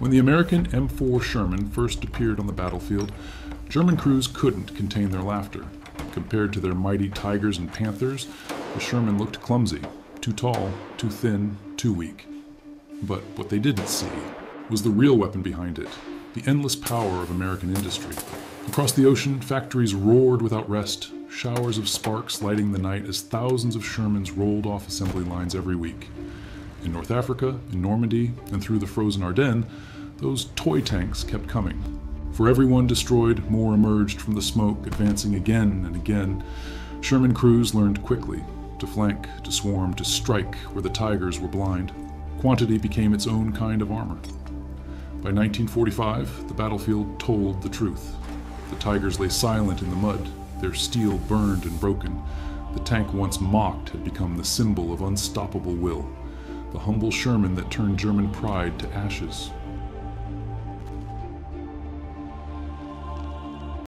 When the American M4 Sherman first appeared on the battlefield, German crews couldn't contain their laughter. Compared to their mighty Tigers and Panthers, the Sherman looked clumsy, too tall, too thin, too weak. But what they didn't see was the real weapon behind it, the endless power of American industry. Across the ocean, factories roared without rest, showers of sparks lighting the night as thousands of Shermans rolled off assembly lines every week. In North Africa, in Normandy, and through the frozen Ardennes, those toy tanks kept coming. For every one destroyed, more emerged from the smoke, advancing again and again. Sherman crews learned quickly to flank, to swarm, to strike where the Tigers were blind. Quantity became its own kind of armor. By 1945, the battlefield told the truth. The Tigers lay silent in the mud, their steel burned and broken. The tank once mocked had become the symbol of unstoppable will, the humble Sherman that turned German pride to ashes